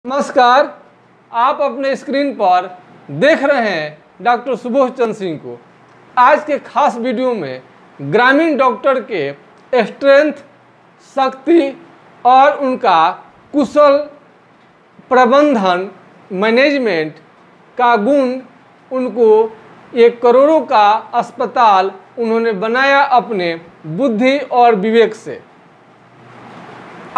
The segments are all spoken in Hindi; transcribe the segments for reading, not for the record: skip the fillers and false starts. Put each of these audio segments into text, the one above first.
नमस्कार, आप अपने स्क्रीन पर देख रहे हैं डॉक्टर सुबोध चंद्र सिंह को। आज के खास वीडियो में ग्रामीण डॉक्टर के स्ट्रेंथ, शक्ति और उनका कुशल प्रबंधन मैनेजमेंट का गुण, उनको एक करोड़ों का अस्पताल उन्होंने बनाया अपने बुद्धि और विवेक से।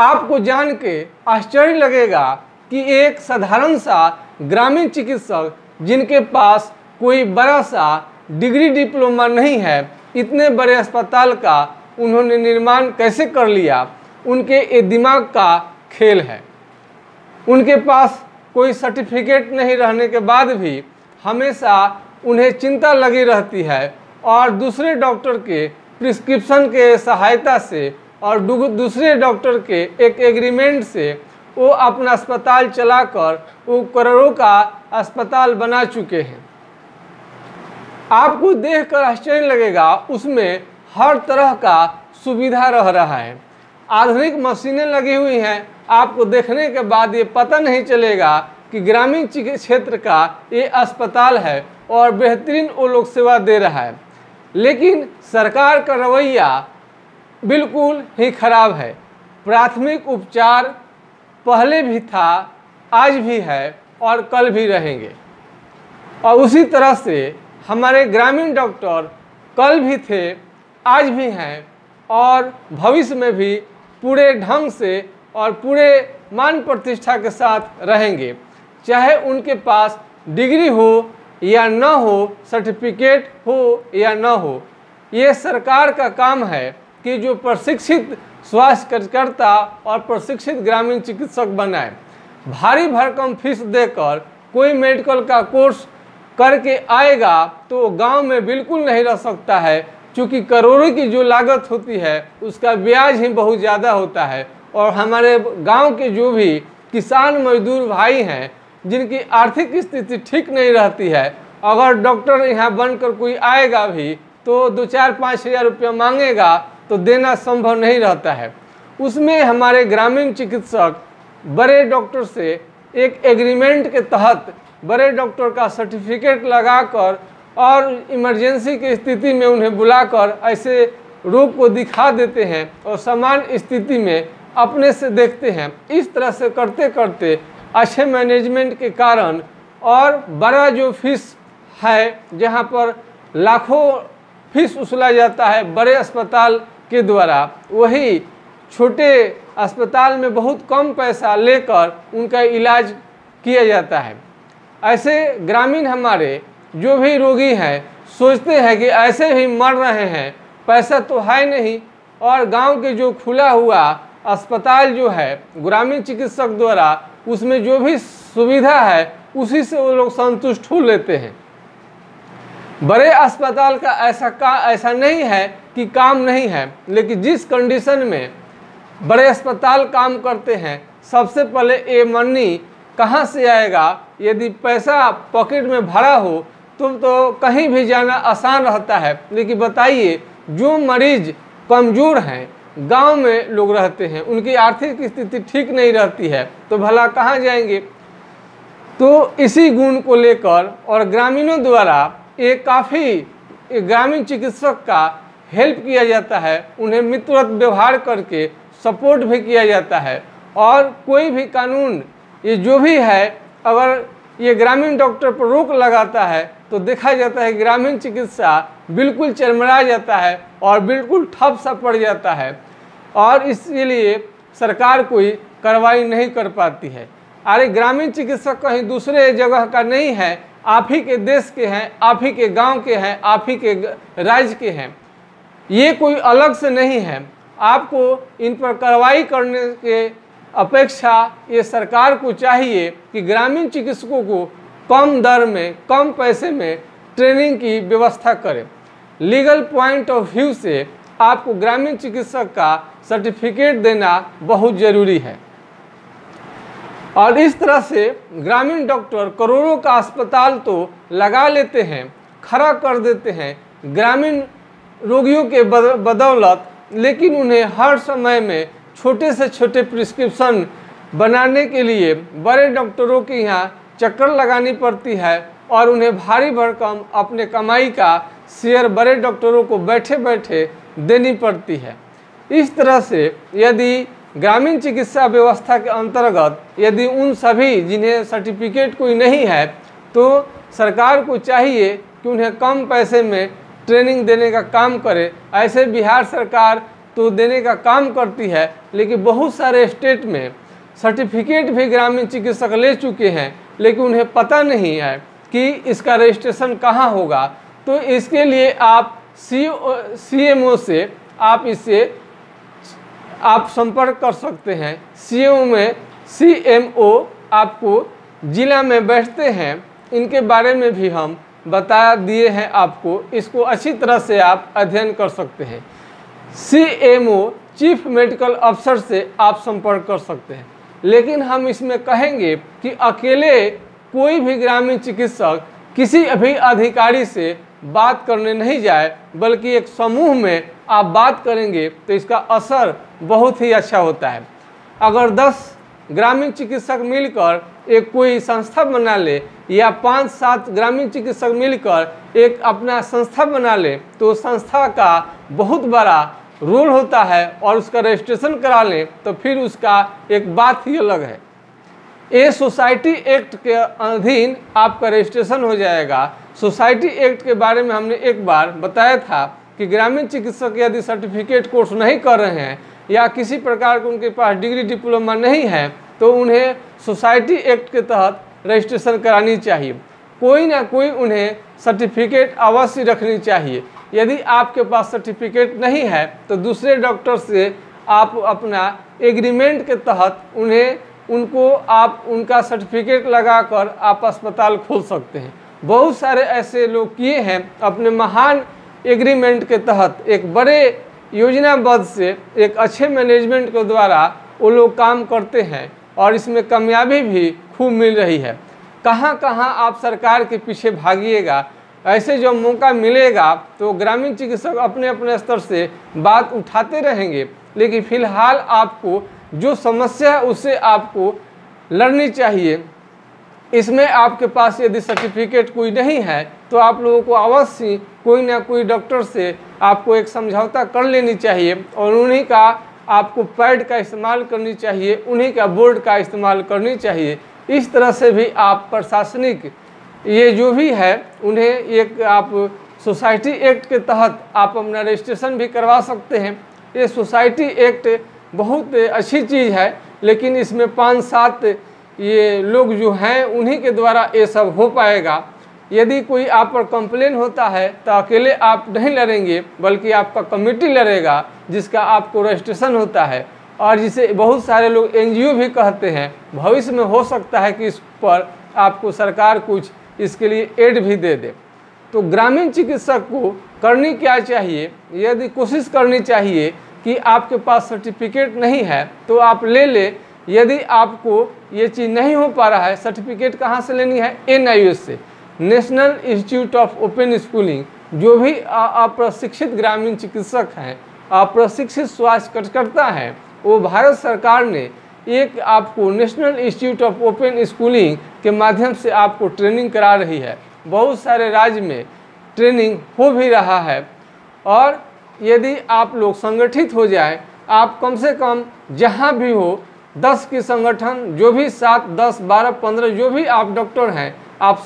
आपको जान के आश्चर्य लगेगा कि एक साधारण सा ग्रामीण चिकित्सक जिनके पास कोई बड़ा सा डिग्री डिप्लोमा नहीं है, इतने बड़े अस्पताल का उन्होंने निर्माण कैसे कर लिया। उनके ये दिमाग का खेल है। उनके पास कोई सर्टिफिकेट नहीं रहने के बाद भी हमेशा उन्हें चिंता लगी रहती है और दूसरे डॉक्टर के प्रिस्क्रिप्शन के सहायता से और दूसरे डॉक्टर के एक एग्रीमेंट से वो अपना अस्पताल चलाकर वो करोड़ों का अस्पताल बना चुके हैं। आपको देखकर आश्चर्य लगेगा, उसमें हर तरह का सुविधा रह रहा है। आधुनिक मशीनें लगी हुई हैं। आपको देखने के बाद ये पता नहीं चलेगा कि ग्रामीण क्षेत्र का ये अस्पताल है और बेहतरीन वो लोग सेवा दे रहा है। लेकिन सरकार का रवैया बिल्कुल ही खराब है। प्राथमिक उपचार पहले भी था, आज भी है और कल भी रहेंगे। और उसी तरह से हमारे ग्रामीण डॉक्टर कल भी थे, आज भी हैं और भविष्य में भी पूरे ढंग से और पूरे मान प्रतिष्ठा के साथ रहेंगे। चाहे उनके पास डिग्री हो या न हो, सर्टिफिकेट हो या न हो, ये सरकार का काम है कि जो प्रशिक्षित स्वास्थ्य कार्यकर्ता और प्रशिक्षित ग्रामीण चिकित्सक बनाए। भारी भरकम फीस देकर कोई मेडिकल का कोर्स करके आएगा तो गांव में बिल्कुल नहीं रह सकता है, क्योंकि करोड़ों की जो लागत होती है उसका ब्याज ही बहुत ज़्यादा होता है। और हमारे गांव के जो भी किसान मजदूर भाई हैं, जिनकी आर्थिक स्थिति ठीक नहीं रहती है, अगर डॉक्टर यहाँ बनकर कोई आएगा भी तो 2-4-5 हज़ार रुपया मांगेगा तो देना संभव नहीं रहता है। उसमें हमारे ग्रामीण चिकित्सक बड़े डॉक्टर से एक एग्रीमेंट के तहत बड़े डॉक्टर का सर्टिफिकेट लगाकर और इमरजेंसी की स्थिति में उन्हें बुलाकर ऐसे रोग को दिखा देते हैं और सामान्य स्थिति में अपने से देखते हैं। इस तरह से करते करते अच्छे मैनेजमेंट के कारण और बड़ा जो फीस है, जहाँ पर लाखों फीस वसूला जाता है बड़े अस्पताल के द्वारा, वही छोटे अस्पताल में बहुत कम पैसा लेकर उनका इलाज किया जाता है। ऐसे ग्रामीण हमारे जो भी रोगी हैं सोचते हैं कि ऐसे ही मर रहे हैं, पैसा तो है नहीं, और गांव के जो खुला हुआ अस्पताल जो है ग्रामीण चिकित्सक द्वारा, उसमें जो भी सुविधा है उसी से वो लोग संतुष्ट हो लेते हैं। बड़े अस्पताल का ऐसा नहीं है कि काम नहीं है, लेकिन जिस कंडीशन में बड़े अस्पताल काम करते हैं, सबसे पहले ये मनी कहाँ से आएगा। यदि पैसा पॉकेट में भरा हो तो कहीं भी जाना आसान रहता है। लेकिन बताइए, जो मरीज कमज़ोर हैं, गांव में लोग रहते हैं, उनकी आर्थिक स्थिति ठीक नहीं रहती है, तो भला कहाँ जाएंगे। तो इसी गुण को लेकर और ग्रामीणों द्वारा काफ़ी ग्रामीण चिकित्सक का हेल्प किया जाता है, उन्हें मित्रवत व्यवहार करके सपोर्ट भी किया जाता है। और कोई भी कानून ये जो भी है, अगर ये ग्रामीण डॉक्टर पर रोक लगाता है तो देखा जाता है ग्रामीण चिकित्सा बिल्कुल चरमरा जाता है और बिल्कुल ठप सा पड़ जाता है, और इसीलिए सरकार कोई कार्रवाई नहीं कर पाती है। अरे ग्रामीण चिकित्सक कहीं दूसरे जगह का नहीं है, आप ही के देश के हैं, आप ही के गांव के हैं, आप ही के राज्य के हैं। ये कोई अलग से नहीं है। आपको इन पर कार्रवाई करने के अपेक्षा ये सरकार को चाहिए कि ग्रामीण चिकित्सकों को कम दर में, कम पैसे में ट्रेनिंग की व्यवस्था करें। लीगल पॉइंट ऑफ व्यू से आपको ग्रामीण चिकित्सक का सर्टिफिकेट देना बहुत ज़रूरी है। और इस तरह से ग्रामीण डॉक्टर करोड़ों का अस्पताल तो लगा लेते हैं, खड़ा कर देते हैं ग्रामीण रोगियों के बदौलत, लेकिन उन्हें हर समय में छोटे से छोटे प्रिस्क्रिप्शन बनाने के लिए बड़े डॉक्टरों के यहाँ चक्कर लगानी पड़ती है और उन्हें भारी भरकम अपने कमाई का शेयर बड़े डॉक्टरों को बैठे बैठे देनी पड़ती है। इस तरह से यदि ग्रामीण चिकित्सा व्यवस्था के अंतर्गत यदि उन सभी जिन्हें सर्टिफिकेट कोई नहीं है तो सरकार को चाहिए कि उन्हें कम पैसे में ट्रेनिंग देने का काम करे। ऐसे बिहार सरकार तो देने का काम करती है, लेकिन बहुत सारे स्टेट में सर्टिफिकेट भी ग्रामीण चिकित्सक ले चुके हैं, लेकिन उन्हें पता नहीं है कि इसका रजिस्ट्रेशन कहाँ होगा। तो इसके लिए आप CMO से आप संपर्क कर सकते हैं। CMO आपको जिला में बैठते हैं, इनके बारे में भी हम बता दिए हैं आपको, इसको अच्छी तरह से आप अध्ययन कर सकते हैं। CMO चीफ मेडिकल अफसर से आप संपर्क कर सकते हैं। लेकिन हम इसमें कहेंगे कि अकेले कोई भी ग्रामीण चिकित्सक किसी भी अधिकारी से बात करने नहीं जाए, बल्कि एक समूह में आप बात करेंगे तो इसका असर बहुत ही अच्छा होता है। अगर 10 ग्रामीण चिकित्सक मिलकर एक कोई संस्था बना ले या 5-7 ग्रामीण चिकित्सक मिलकर एक अपना संस्था बना ले तो संस्था का बहुत बड़ा रोल होता है और उसका रजिस्ट्रेशन करा लें तो फिर उसका एक बात ही अलग है। ये सोसाइटी एक्ट के अधीन आपका रजिस्ट्रेशन हो जाएगा। सोसाइटी एक्ट के बारे में हमने एक बार बताया था कि ग्रामीण चिकित्सक यदि सर्टिफिकेट कोर्स नहीं कर रहे हैं या किसी प्रकार के उनके पास डिग्री डिप्लोमा नहीं है तो उन्हें सोसाइटी एक्ट के तहत रजिस्ट्रेशन करानी चाहिए। कोई ना कोई उन्हें सर्टिफिकेट अवश्य रखनी चाहिए। यदि आपके पास सर्टिफिकेट नहीं है तो दूसरे डॉक्टर से आप अपना एग्रीमेंट के तहत उनका सर्टिफिकेट लगाकर आप अस्पताल खोल सकते हैं। बहुत सारे ऐसे लोग किए हैं, अपने महान एग्रीमेंट के तहत एक बड़े योजनाबद्ध से एक अच्छे मैनेजमेंट के द्वारा वो लोग काम करते हैं और इसमें कामयाबी भी खूब मिल रही है। कहाँ कहाँ आप सरकार के पीछे भागिएगा, ऐसे जो मौका मिलेगा तो ग्रामीण चिकित्सक अपने अपने स्तर से बात उठाते रहेंगे, लेकिन फिलहाल आपको जो समस्या है उससे आपको लड़नी चाहिए। इसमें आपके पास यदि सर्टिफिकेट कोई नहीं है तो आप लोगों को अवश्य कोई ना कोई डॉक्टर से आपको एक समझौता कर लेनी चाहिए और उन्हीं का आपको पैड का इस्तेमाल करनी चाहिए, उन्हीं का बोर्ड का इस्तेमाल करनी चाहिए। इस तरह से भी आप प्रशासनिक ये जो भी है उन्हें एक आप सोसाइटी एक्ट के तहत आप अपना रजिस्ट्रेशन भी करवा सकते हैं। ये सोसाइटी एक्ट बहुत अच्छी चीज़ है, लेकिन इसमें 5-7 ये लोग जो हैं उन्हीं के द्वारा ये सब हो पाएगा। यदि कोई आप पर कंप्लेन होता है तो अकेले आप नहीं लड़ेंगे, बल्कि आपका कमेटी लड़ेगा जिसका आपको रजिस्ट्रेशन होता है और जिसे बहुत सारे लोग NGO भी कहते हैं। भविष्य में हो सकता है कि इस पर आपको सरकार कुछ इसके लिए एड भी दे दे। तो ग्रामीण चिकित्सक को करनी क्या चाहिए, यदि कोशिश करनी चाहिए कि आपके पास सर्टिफिकेट नहीं है तो आप ले ले। यदि आपको ये चीज़ नहीं हो पा रहा है, सर्टिफिकेट कहाँ से लेनी है? NIOS से, national institute of open schooling. जो भी अप्रशिक्षित ग्रामीण चिकित्सक हैं, अप्रशिक्षित स्वास्थ्य कार्यकर्ता हैं, वो भारत सरकार ने एक आपको national institute of open schooling के माध्यम से आपको ट्रेनिंग करा रही है। बहुत सारे राज्य में ट्रेनिंग हो भी रहा है और यदि आप लोग संगठित हो जाए, आप कम से कम जहाँ भी हो 10 के संगठन, जो भी 7, 10, 12, 15 जो भी आप डॉक्टर हैं, आप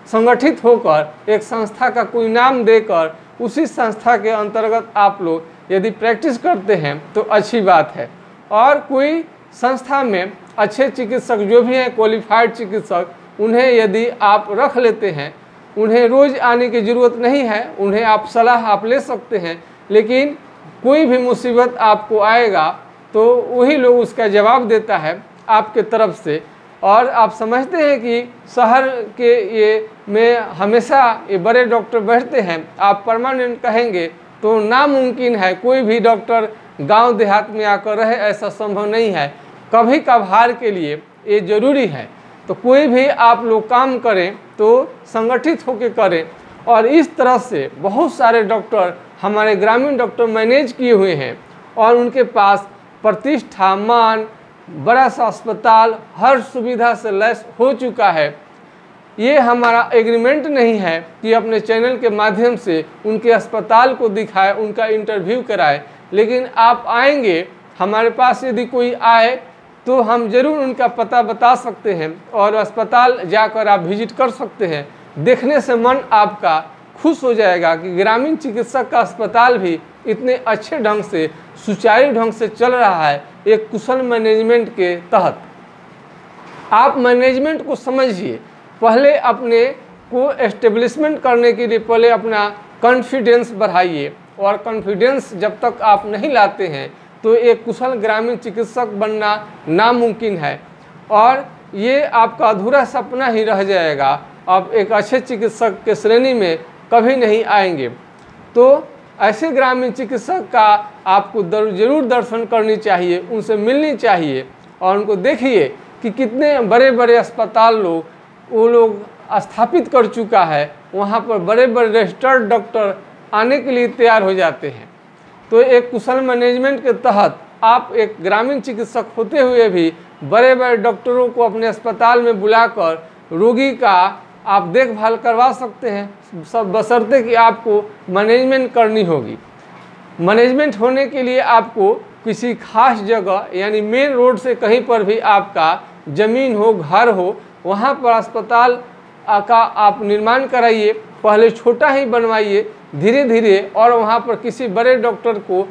संगठित होकर एक संस्था का कोई नाम देकर उसी संस्था के अंतर्गत आप लोग यदि प्रैक्टिस करते हैं तो अच्छी बात है। और कोई संस्था में अच्छे चिकित्सक जो भी हैं, क्वालिफाइड चिकित्सक, उन्हें यदि आप रख लेते हैं, उन्हें रोज़ आने की ज़रूरत नहीं है, उन्हें आप सलाह आप ले सकते हैं। लेकिन कोई भी मुसीबत आपको आएगा तो वही लोग उसका जवाब देता है आपके तरफ से। और आप समझते हैं कि शहर के ये में हमेशा ये बड़े डॉक्टर बैठते हैं, आप परमानेंट कहेंगे तो नामुमकिन है। कोई भी डॉक्टर गांव देहात में आकर रहे, ऐसा संभव नहीं है। कभी कभार के लिए ये ज़रूरी है। तो कोई भी आप लोग काम करें तो संगठित होकर करें। और इस तरह से बहुत सारे डॉक्टर हमारे ग्रामीण डॉक्टर मैनेज किए हुए हैं और उनके पास प्रतिष्ठा, मान बड़ा सा अस्पताल हर सुविधा से लैस हो चुका है। ये हमारा एग्रीमेंट नहीं है कि अपने चैनल के माध्यम से उनके अस्पताल को दिखाए, उनका इंटरव्यू कराए, लेकिन आप आएंगे हमारे पास, यदि कोई आए तो हम ज़रूर उनका पता बता सकते हैं और अस्पताल जाकर आप विजिट कर सकते हैं। देखने से मन आपका खुश हो जाएगा कि ग्रामीण चिकित्सक का अस्पताल भी इतने अच्छे ढंग से, सुचारू ढंग से चल रहा है एक कुशल मैनेजमेंट के तहत। आप मैनेजमेंट को समझिए, पहले अपने को एस्टेब्लिशमेंट करने के लिए पहले अपना कॉन्फिडेंस बढ़ाइए, और कॉन्फिडेंस जब तक आप नहीं लाते हैं तो एक कुशल ग्रामीण चिकित्सक बनना नामुमकिन है और ये आपका अधूरा सपना ही रह जाएगा। आप एक अच्छे चिकित्सक के श्रेणी में कभी नहीं आएंगे। तो ऐसे ग्रामीण चिकित्सक का आपको ज़रूर दर्शन करनी चाहिए, उनसे मिलनी चाहिए और उनको देखिए कि कितने बड़े बड़े अस्पताल वो लोग स्थापित कर चुका है। वहाँ पर बड़े बड़े रजिस्टर्ड डॉक्टर आने के लिए तैयार हो जाते हैं। तो एक कुशल मैनेजमेंट के तहत आप एक ग्रामीण चिकित्सक होते हुए भी बड़े बड़े डॉक्टरों को अपने अस्पताल में बुलाकर रोगी का आप देखभाल करवा सकते हैं, सब बशर्ते कि आपको मैनेजमेंट करनी होगी। मैनेजमेंट होने के लिए आपको किसी खास जगह यानी मेन रोड से कहीं पर भी आपका ज़मीन हो, घर हो, वहाँ पर अस्पताल का आप निर्माण कराइए। पहले छोटा ही बनवाइए धीरे धीरे, और वहाँ पर किसी बड़े डॉक्टर को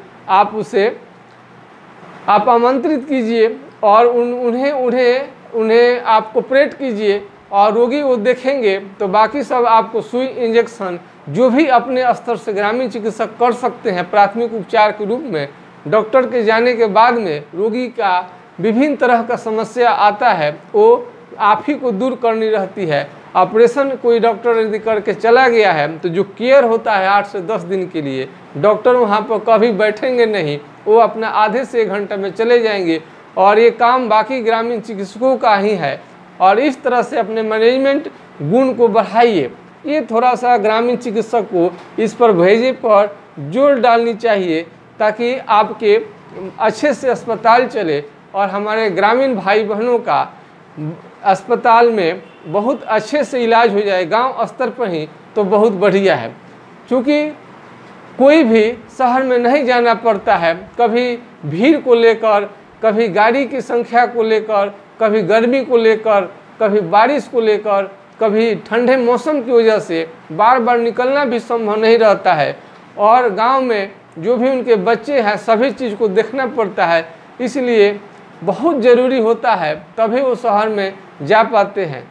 आप आमंत्रित कीजिए और उन्हें आप कोऑपरेट कीजिए और रोगी वो देखेंगे तो बाकी सब आपको सुई इंजेक्शन जो भी अपने स्तर से ग्रामीण चिकित्सक कर सकते हैं प्राथमिक उपचार के रूप में। डॉक्टर के जाने के बाद में रोगी का विभिन्न तरह का समस्या आता है, वो आप ही को दूर करनी रहती है। ऑपरेशन कोई डॉक्टर यदि करके चला गया है तो जो केयर होता है 8 से 10 दिन के लिए, डॉक्टर वहाँ पर कभी बैठेंगे नहीं, वो अपना आधे से 1 घंटे में चले जाएंगे और ये काम बाकी ग्रामीण चिकित्सकों का ही है। और इस तरह से अपने मैनेजमेंट गुण को बढ़ाइए। ये थोड़ा सा ग्रामीण चिकित्सक को इस पर भेजे पर जोर डालनी चाहिए ताकि आपके अच्छे से अस्पताल चले और हमारे ग्रामीण भाई बहनों का अस्पताल में बहुत अच्छे से इलाज हो जाए। गांव स्तर पर ही तो बहुत बढ़िया है, क्योंकि कोई भी शहर में नहीं जाना पड़ता है, कभी भीड़ को लेकर, कभी गाड़ी की संख्या को लेकर, कभी गर्मी को लेकर, कभी बारिश को लेकर, कभी ठंडे मौसम की वजह से बार बार निकलना भी संभव नहीं रहता है। और गांव में जो भी उनके बच्चे हैं सभी चीज़ को देखना पड़ता है, इसलिए बहुत ज़रूरी होता है, तभी वो शहर में जा पाते हैं।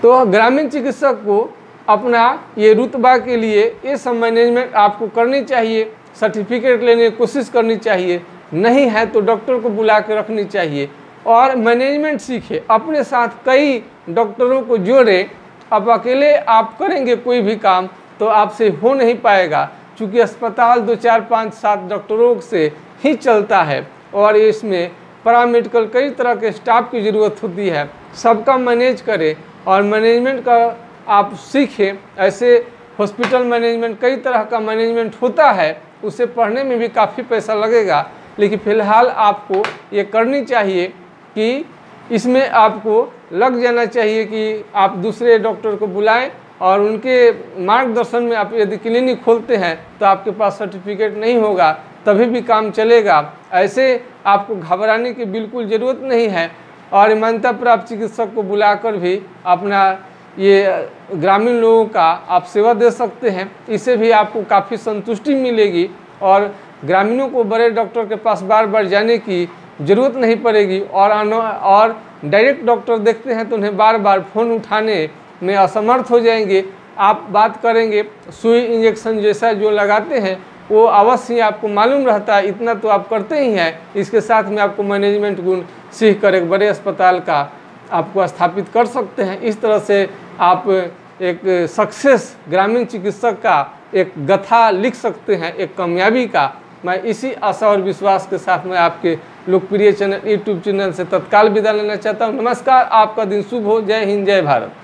तो ग्रामीण चिकित्सक को अपना ये रुतबा के लिए ये सब मैनेजमेंट आपको करनी चाहिए, सर्टिफिकेट लेने की कोशिश करनी चाहिए, नहीं है तो डॉक्टर को बुला के रखनी चाहिए और मैनेजमेंट सीखे। अपने साथ कई डॉक्टरों को जोड़े। अब अकेले आप करेंगे कोई भी काम तो आपसे हो नहीं पाएगा, क्योंकि अस्पताल 2, 4, 5, 7 डॉक्टरों से ही चलता है और इसमें पैरामेडिकल कई तरह के स्टाफ की ज़रूरत होती है। सबका मैनेज करें और मैनेजमेंट का आप सीखें। ऐसे हॉस्पिटल मैनेजमेंट कई तरह का मैनेजमेंट होता है, उसे पढ़ने में भी काफ़ी पैसा लगेगा, लेकिन फ़िलहाल आपको ये करनी चाहिए कि इसमें आपको लग जाना चाहिए कि आप दूसरे डॉक्टर को बुलाएं और उनके मार्गदर्शन में आप यदि क्लिनिक खोलते हैं तो आपके पास सर्टिफिकेट नहीं होगा तभी भी काम चलेगा। ऐसे आपको घबराने की बिल्कुल ज़रूरत नहीं है और मान्यता प्राप्त चिकित्सक को बुलाकर भी अपना ये ग्रामीण लोगों का आप सेवा दे सकते हैं। इससे भी आपको काफ़ी संतुष्टि मिलेगी और ग्रामीणों को बड़े डॉक्टर के पास बार बार जाने की ज़रूरत नहीं पड़ेगी और डायरेक्ट डॉक्टर देखते हैं तो उन्हें बार बार फ़ोन उठाने में असमर्थ हो जाएंगे। आप बात करेंगे, सुई इंजेक्शन जैसा जो लगाते हैं वो अवश्य ही आपको मालूम रहता है, इतना तो आप करते ही हैं। इसके साथ में आपको मैनेजमेंट गुण सीख कर एक बड़े अस्पताल का आपको स्थापित कर सकते हैं। इस तरह से आप एक सक्सेस ग्रामीण चिकित्सक का एक गाथा लिख सकते हैं, एक कामयाबी का। मैं इसी आशा और विश्वास के साथ में आपके लोकप्रिय चैनल यूट्यूब चैनल से तत्काल विदा लेना चाहता हूँ। नमस्कार, आपका दिन शुभ हो। जय हिंद, जय भारत।